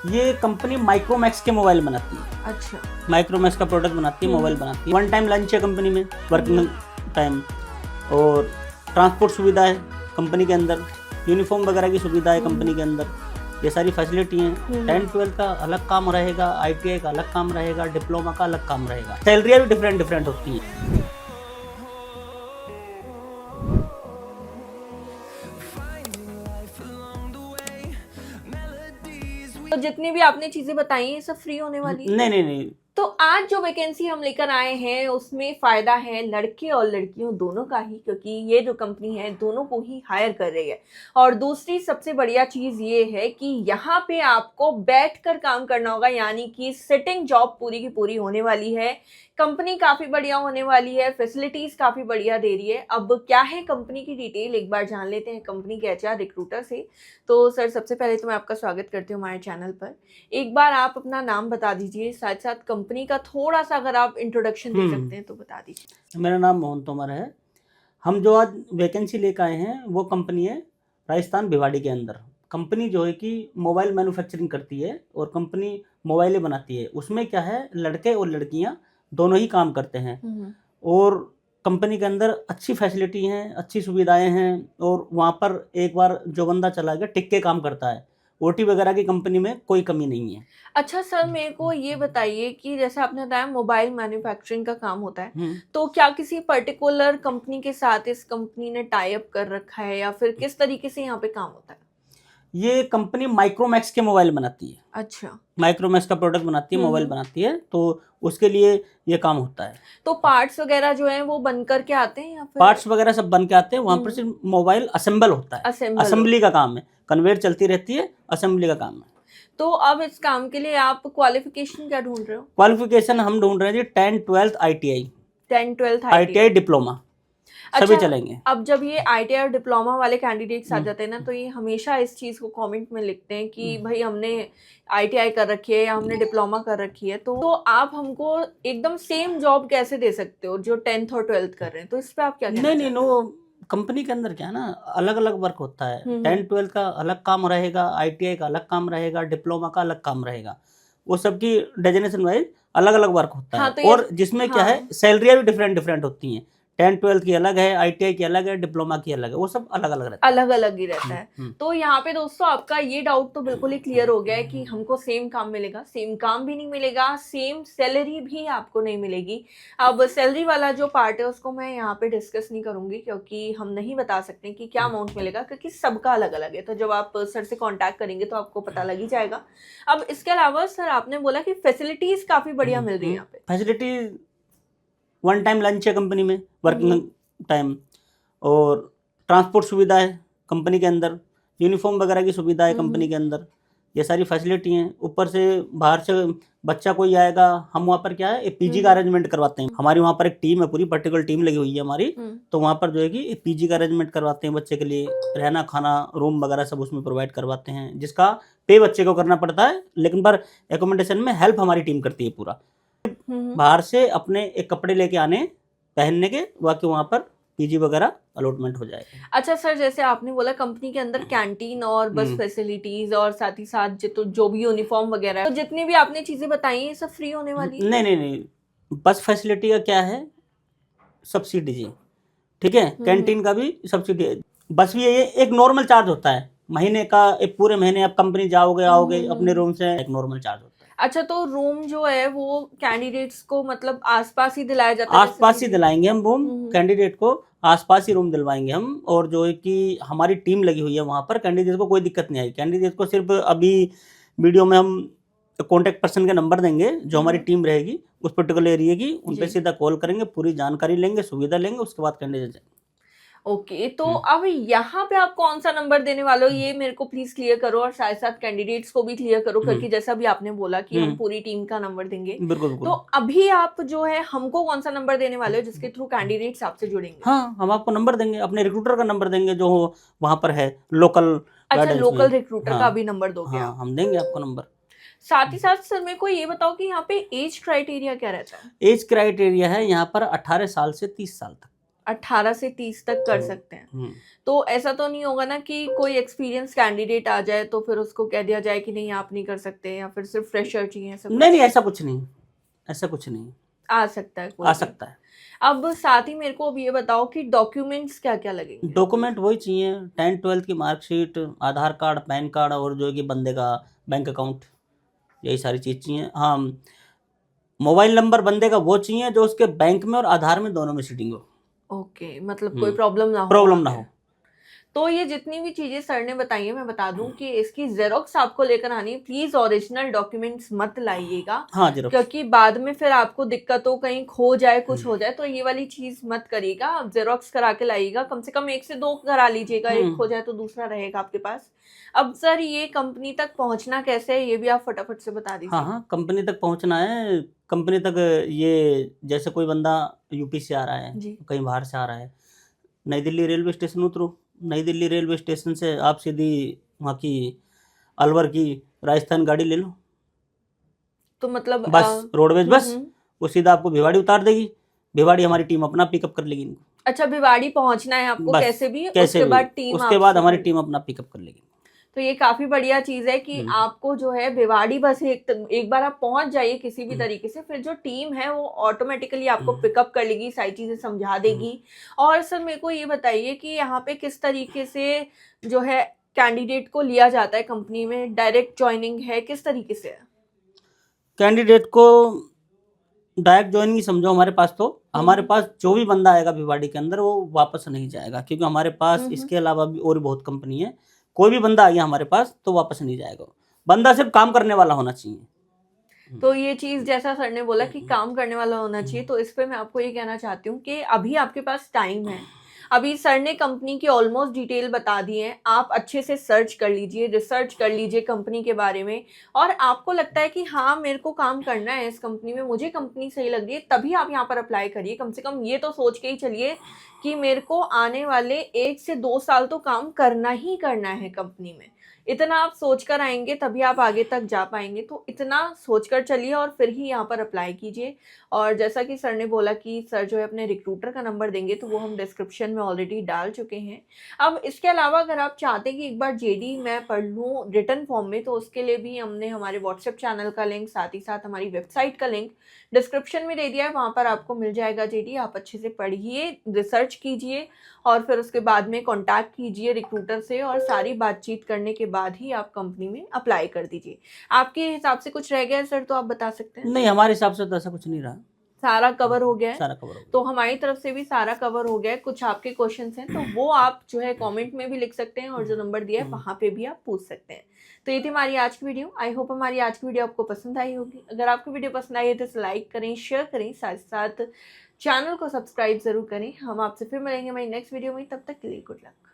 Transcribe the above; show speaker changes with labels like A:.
A: ये company Micromax के mobile बनाती है।
B: अच्छा।
A: माइक्रोमैक्स का प्रोडक्ट बनाती है, मोबाइल बनाती है। 1 टाइम लंच है कंपनी में, वर्किंग टाइम, और ट्रांसपोर्ट सुविधा है कंपनी के अंदर, यूनिफॉर्म वगैरह की सुविधा है कंपनी के अंदर, ये सारी फैसिलिटी हैं। 10-12 का अलग काम रहेगा, ITI का अलग काम रहेगा, डिप्लोमा का अलग काम रहेगा। सैलरियाँ भी डिफरेंट डिफरेंट होती हैं।
B: तो जितनी भी आपने चीजें बताई ये सब फ्री होने वाली है?
A: नहीं नहीं नहीं,
B: तो आज जो वैकेंसी हम लेकर आए हैं उसमें फायदा है लड़के और लड़कियों दोनों का ही, क्योंकि ये जो कंपनी है दोनों को ही हायर कर रही है। और दूसरी सबसे बढ़िया चीज ये है कि यहाँ पे आपको बैठकर काम करना होगा, यानी कि सिटिंग जॉब पूरी की पूरी होने वाली है। कंपनी काफी बढ़िया होने वाली है, फैसिलिटीज काफी बढ़िया दे रही है। अब क्या है कंपनी की डिटेल एक बार जान लेते हैं कंपनी के HR रिक्रूटर से। तो सर सबसे पहले तो मैं आपका स्वागत करती हूँ हमारे चैनल पर। एक बार आप अपना नाम बता दीजिए, साथ साथ कंपनी का थोड़ा सा अगर आप इंट्रोडक्शन दे सकते हैं तो बता दीजिए।
A: मेरा नाम मोहन तोमर है। हम जो आज वैकेंसी लेकर आए हैं वो कंपनी है राजस्थान भिवाड़ी के अंदर। कंपनी जो है कि मोबाइल मैन्युफैक्चरिंग करती है और कंपनी मोबाइलें बनाती है। उसमें क्या है, लड़के और लड़कियां दोनों ही काम करते हैं। और कंपनी के अंदर अच्छी फैसिलिटी हैं, अच्छी सुविधाएं हैं। और वहाँ पर एक बार जो बंदा चला गया टिक के काम करता है। OT वगैरह की कंपनी में कोई कमी नहीं है।
B: अच्छा सर, मेरे को ये बताइए कि जैसे आपने बताया मोबाइल मैन्युफैक्चरिंग का काम होता है, तो क्या किसी पर्टिकुलर कंपनी के साथ इस कंपनी ने टाई अप कर रखा है या फिर किस तरीके से यहाँ पे काम होता है?
A: ये कंपनी माइक्रोमैक्स के मोबाइल बनाती है।
B: अच्छा।
A: माइक्रोमैक्स का प्रोडक्ट बनाती है, मोबाइल बनाती है, तो उसके लिए ये काम होता है।
B: तो पार्ट्स वगैरह जो है वो बन करके आते हैं या फिर?
A: पार्ट्स वगैरह सब बन के आते हैं, वहाँ पर सिर्फ मोबाइल असेंबल होता है।
B: असेंबल
A: असेंबली का काम है, कन्वेयर चलती रहती है, असेंबली का काम है।
B: तो अब इस काम के लिए आप क्वालिफिकेशन क्या ढूंढ रहे हो?
A: क्वालिफिकेशन हम ढूंढ रहे हैं जी 10-12 ITI,
B: 10-12
A: ITI डिप्लोमा सभी चलेंगे।
B: अब जब ये ITI और डिप्लोमा वाले कैंडिडेट्स आ जाते हैं ना, तो ये हमेशा इस चीज को कमेंट में लिखते हैं कि भाई हमने ITI कर रखी है या हमने डिप्लोमा कर रखी है, तो आप हमको एकदम सेम जॉब कैसे दे सकते हो जो 10th और 12th कर रहे हैं? तो इस पे आप क्या कहना
A: नहीं, नो, कंपनी के अंदर क्या है ना, अलग अलग वर्क होता है। 10-12 का अलग काम रहेगा, ITI का अलग काम रहेगा, डिप्लोमा का अलग काम रहेगा। वो सबकी डेजिग्नेशन वाइज अलग अलग वर्क होता है।
B: तो
A: और जिसमें क्या है, सैलरियाँ भी डिफरेंट डिफरेंट होती हैं। 10-12 की अलग है, ITI की अलग है, डिप्लोमा की अलग है, वो सब अलग अलग रहता है।
B: अलग अलग ही रहता है। तो यहाँ पे दोस्तों आपका ये डाउट तो बिल्कुल ही क्लियर हो गया है कि हमको सेम काम मिलेगा। सेम काम भी नहीं मिलेगा, सेम सैलरी भी आपको नहीं मिलेगी। अब सैलरी वाला जो पार्ट है उसको मैं यहाँ पे डिस्कस नहीं करूंगी, क्योंकि हम नहीं बता सकते कि क्या अमाउंट मिलेगा, क्योंकि सबका अलग अलग है। तो जब आप सर से कॉन्टैक्ट करेंगे तो आपको पता लग ही जाएगा। अब इसके अलावा सर आपने बोला कि फैसिलिटीज काफी बढ़िया मिल रही है यहाँ पे।
A: फैसिलिटी 1 टाइम लंच है कंपनी में, वर्किंग टाइम, और ट्रांसपोर्ट सुविधा है कंपनी के अंदर, यूनिफॉर्म वगैरह की सुविधा है कंपनी के अंदर, ये सारी फैसिलिटी हैं। ऊपर से बाहर से बच्चा कोई आएगा, हम वहाँ पर क्या है एक PG का अरेंजमेंट करवाते हैं। हमारी वहाँ पर एक टीम है, पूरी पर्टिकुलर टीम लगी हुई है हमारी। तो वहाँ पर जो है कि PG का अरेंजमेंट करवाते हैं बच्चे के लिए, रहना खाना रूम वगैरह सब उसमें प्रोवाइड करवाते हैं, जिसका पे बच्चे को करना पड़ता है, लेकिन पर एकोमोडेशन में हेल्प हमारी टीम करती है पूरा। बाहर से अपने एक कपड़े लेके आने पहनने के, बाकी वहाँ पर PG वगैरह अलॉटमेंट हो जाएगा।
B: अच्छा सर, जैसे आपने बोला कंपनी के अंदर कैंटीन और बस फैसिलिटीज और साथ ही साथ जो भी यूनिफॉर्म वगैरह है, तो जितनी भी आपने चीजें बताई ये सब फ्री होने वाली है?
A: नहीं, बस फैसिलिटी का क्या है, सब्सिडी जी, ठीक है। कैंटीन का भी सब्सिडी है। बस भी ये एक नॉर्मल चार्ज होता है महीने का, एक पूरे महीने आप कंपनी जाओगे आओगे अपने रूम से, एक नॉर्मल चार्ज होता है।
B: अच्छा, तो रूम जो है वो कैंडिडेट्स को मतलब आसपास ही दिलाया जाता है?
A: आसपास ही दिलाएंगे हम रूम, कैंडिडेट को आसपास ही रूम दिलवाएंगे हम। और जो है कि हमारी टीम लगी हुई है वहाँ पर, कैंडिडेट को कोई दिक्कत नहीं आई। कैंडिडेट को सिर्फ अभी वीडियो में हम कॉन्टैक्ट पर्सन का नंबर देंगे, जो हमारी टीम रहेगी उस पर्टिकुलर एरिया की, उन पे सीधा कॉल करेंगे, पूरी जानकारी लेंगे, सुविधा लेंगे, उसके बाद कैंडिडेट।
B: ओके, तो अब यहाँ पे आप कौन सा नंबर देने वाले हो ये मेरे को प्लीज क्लियर करो, और साथ साथ कैंडिडेट्स को भी क्लियर करो, क्योंकि जैसा भी आपने बोला कि हम पूरी टीम का नंबर देंगे।
A: बिल्कुल।
B: तो अभी आप जो है हमको कौन सा नंबर देने वाले हो जिसके थ्रू कैंडिडेट्स आपसे जुड़ेंगे?
A: हाँ, हम आपको नंबर देंगे, अपने रिक्रूटर का नंबर देंगे जो वहाँ पर है लोकल।
B: अच्छा, लोकल रिक्रूटर का भी नंबर दोगे?
A: हाँ, हम देंगे आपको नंबर।
B: साथ ही साथ सर मेरे को ये बताओ कि यहाँ पे एज क्राइटेरिया क्या रहता है?
A: एज क्राइटेरिया है यहाँ पर 18 साल से 30 साल तक।
B: 18 से 30 तक कर सकते हैं।
A: हम्म।
B: तो ऐसा तो नहीं होगा ना कि कोई एक्सपीरियंस कैंडिडेट आ जाए तो फिर उसको कह दिया जाए कि नहीं आप नहीं कर सकते, या फिर सिर्फ फ्रेशर चाहिए, ऐसा
A: नहीं नहीं,
B: कुछ
A: ऐसा कुछ नहीं, ऐसा कुछ नहीं,
B: आ सकता है कोई
A: आ
B: भी।
A: सकता है।
B: अब साथ ही मेरे को अब ये बताओ कि डॉक्यूमेंट्स क्या क्या लगेंगे।
A: डॉक्यूमेंट वही चाहिए, 10th-12th की मार्कशीट, आधार कार्ड, पैन कार्ड, और जो है कि बंदे का बैंक अकाउंट, यही सारी चीज़ चाहिए। हाँ, मोबाइल नंबर बंदे का वो चाहिए जो उसके बैंक में और आधार में दोनों में सीटिंग हो।
B: ओके, मतलब कोई प्रॉब्लम ना हो
A: प्रॉब्लम
B: वहाँ
A: ना
B: पे।
A: हो।
B: तो ये जितनी भी चीजें सर ने बताई है, मैं बता दूं कि इसकी जेरोक्स आपको लेकर आनी है। प्लीज ओरिजिनल डॉक्यूमेंट्स मत लाइएगा,
A: हाँ जी,
B: क्योंकि बाद में फिर आपको दिक्कत हो, कहीं खो जाए कुछ हो जाए, तो ये वाली चीज मत करिएगा। आप जेरोक्स करा के लाइएगा, कम से कम 1 से 2 करा लीजिएगा, एक खो जाए तो दूसरा रहेगा आपके पास। अब सर ये कंपनी तक पहुंचना कैसे है, ये भी आप फटाफट से बता
A: हाँ
B: दीजिए।
A: हाँ, कंपनी तक पहुंचना है। कंपनी तक ये जैसे कोई बंदा यूपी से आ रहा है,
B: जी।
A: कहीं बाहर से आ रहा है, नई दिल्ली रेलवे स्टेशन उतरो, नई दिल्ली रेलवे स्टेशन से आप सीधी वहाँ की अलवर की राजस्थान गाड़ी ले लो,
B: तो मतलब
A: बस रोडवेज बस,
B: हम्म।
A: वो सीधा आपको भिवाड़ी उतार देगी। भिवाड़ी हमारी टीम अपना पिकअप कर लेगी इनको।
B: अच्छा, भिवाड़ी पहुंचना है आपको
A: बस
B: कैसे भी,
A: कैसे
B: उसके
A: भी,
B: बाद टीम
A: उसके बाद
B: आपसे
A: हमारी
B: कर।
A: टीम अपना पिकअप कर लेगी।
B: तो ये काफी बढ़िया चीज है कि आपको जो है भिवाड़ी बस एक बार आप पहुंच जाइए किसी भी तरीके से, फिर जो टीम है वो ऑटोमेटिकली आपको पिकअप कर लेगी, सारी चीजें समझा देगी। और सर मेरे को ये बताइए कि यहाँ पे किस तरीके से जो है कैंडिडेट को लिया जाता है कंपनी में, डायरेक्ट ज्वाइनिंग है, किस तरीके से है।
A: कैंडिडेट को डायरेक्ट ज्वाइनिंग समझो, हमारे पास तो हमारे पास जो भी बंदा आएगा भिवाड़ी के अंदर वो वापस नहीं जाएगा, क्योंकि हमारे पास इसके अलावा भी और बहुत कंपनी है। कोई भी बंदा आ गया हमारे पास तो वापस नहीं जाएगा, बंदा सिर्फ काम करने वाला होना चाहिए।
B: तो ये चीज जैसा सर ने बोला कि काम करने वाला होना चाहिए, तो इस पे मैं आपको ये कहना चाहती हूँ कि अभी आपके पास टाइम है। अभी सर ने कंपनी की ऑलमोस्ट डिटेल बता दी है, आप अच्छे से सर्च कर लीजिए, रिसर्च कर लीजिए कंपनी के बारे में, और आपको लगता है कि हाँ मेरे को काम करना है इस कंपनी में, मुझे कंपनी सही लग रही है, तभी आप यहाँ पर अप्लाई करिए। कम से कम ये तो सोच के ही चलिए कि मेरे को आने वाले 1 से 2 साल तो काम करना ही करना है कंपनी में। इतना आप सोच कर आएंगे तभी आप आगे तक जा पाएंगे, तो इतना सोच कर चलिए और फिर ही यहाँ पर अप्लाई कीजिए। और जैसा कि सर ने बोला कि सर जो है अपने रिक्रूटर का नंबर देंगे, तो वो हम डिस्क्रिप्शन में ऑलरेडी डाल चुके हैं। अब इसके अलावा अगर आप चाहते हैं कि एक बार जेडी मैं पढ़ लूँ रिटन फॉर्म में, तो उसके लिए भी हमने हमारे व्हाट्सएप चैनल का लिंक, साथ ही साथ हमारी वेबसाइट का लिंक डिस्क्रिप्शन में दे दिया है, वहाँ पर आपको मिल जाएगा जेडी। आप अच्छे से पढ़िए, रिसर्च कीजिए, और फिर उसके बाद में कांटेक्ट कीजिए रिक्रूटर से, और सारी बातचीत करने के बाद ही आप कंपनी में अप्लाई कर दीजिए। आपके हिसाब से कुछ रह गया है सर तो आप बता सकते हैं।
A: नहीं, हमारे हिसाब से तो ऐसा कुछ नहीं रहा,
B: सारा कवर हो गया है।
A: सारा कवर हो गया।
B: तो हमारी तरफ से भी सारा कवर हो गया है। कुछ आपके क्वेश्चंस हैं तो वो आप जो है कमेंट में भी लिख सकते हैं, और जो नंबर दिया है वहाँ पे भी आप पूछ सकते हैं। तो ये थी हमारी आज की वीडियो। आई होप हमारी आज की वीडियो आपको पसंद आई होगी। अगर आपको वीडियो पसंद आई है तो लाइक करें, शेयर करें, साथ साथ चैनल को सब्सक्राइब जरूर करें। हम आपसे फिर मिलेंगे हमारी नेक्स्ट वीडियो में, तब तक के लिए गुड लक।